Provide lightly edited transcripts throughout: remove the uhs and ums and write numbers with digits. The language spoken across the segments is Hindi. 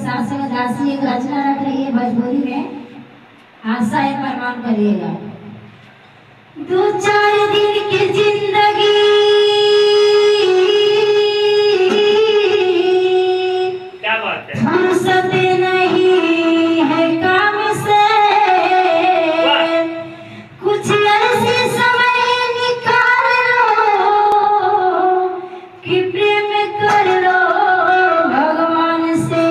शासक दासी एक रचना रख रही है भोजपुरी में, आशा एक प्रमाण करिएगा। 2-4 दिन की जिंदगी क्या बात है, फुर्सत नहीं है काम से, कुछ ऐसे समय निकाल लो कि प्रेम कर लो भगवान से।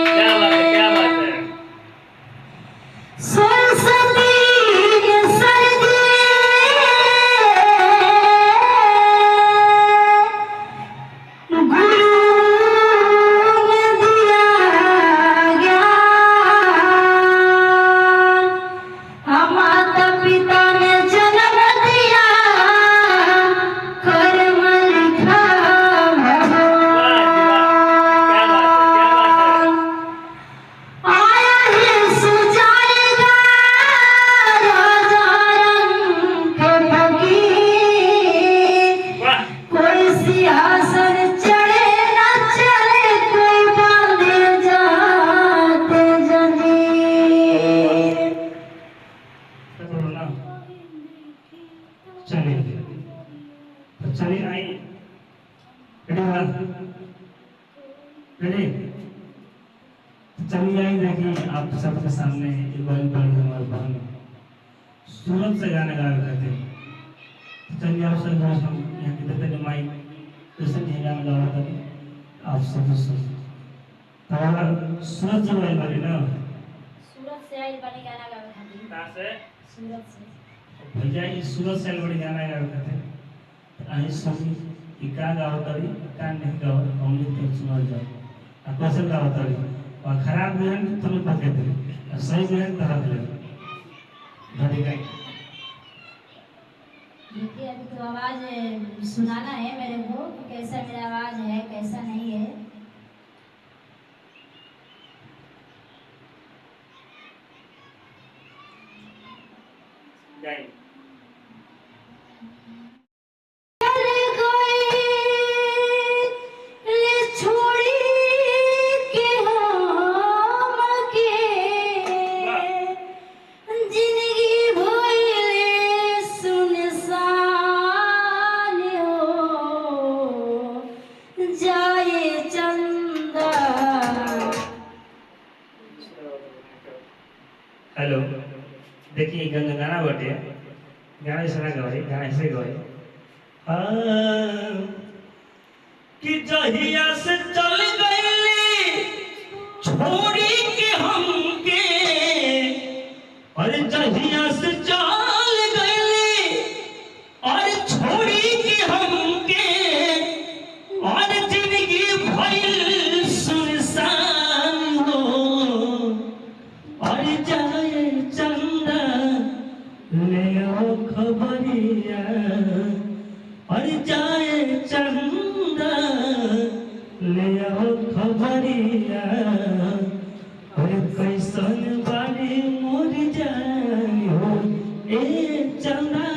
क्या बात है, क्या बात है। सरस्वती के सर्दी गुरु ने दिया ज्ञान, माता पिता ने जन्म दिया, कर्म लिखा भगवान। आया है सुजाएगा राजा रंग के फकीर, वाह, कोई सिंहासन चढ़े न चढ़े, कोई बांधे जाते जंजीर। बोलो ना। चलिए तो चलिए आई रेडी। चलिए आई देखिए आप सबके सामने एक बड़ी हमारी बहन सूरत से गाना गा रहे थे। चलिए आप सब हम यहाँ के देते हैं माइक जैसे नहीं गाना गा रहा था आप सब सुन हमारा सूरत से वाली बनी ना, सूरत से आई बनी गाना गावे खातिर। कहाँ से सूरत से भैया ये सूरत से बड़ी गाना गा रहे थे। आई सुनी कि का गाओ तरी का नहीं गाओ हमने तो सुना जाओ अब कैसे गाओ तरी और खराब में है तो मैं पके दे और सही में है तो रख ले धरी गई। देखिए अभी तो आवाज सुनाना है मेरे को कि कैसा मेरा आवाज है कैसा नहीं है। गई चले गए ले छोड़ी के हम के, जिंदगी भइले सुनसान हो, जाए चंदा। हेलो देखिए गाना बटे गाना ऐसा ना गवाए गाना ऐसे गवाए कि जहिया से चल गईली छोड़ी के हमके और जहिया से चल गईली और छोड़ी के हमके और जिंदगी भइल सुनसान हो और जाए चंदा ले आओ खबरिया और जाए चंदा ले आओ खबरिया और कैसन बारी मोर जान हो ए चंदा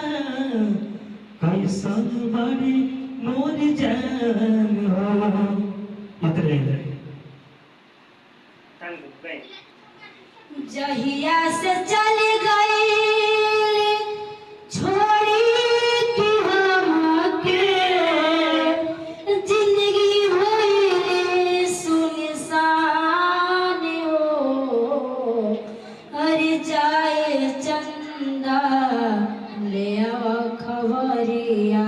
कैसन बारी मोर जान हो। इतने जहिया से चले गए छोड़ी के हमके, जिंदगी भइले सुनसान हो, अरे जाए चंदा ले आओ खबरिया।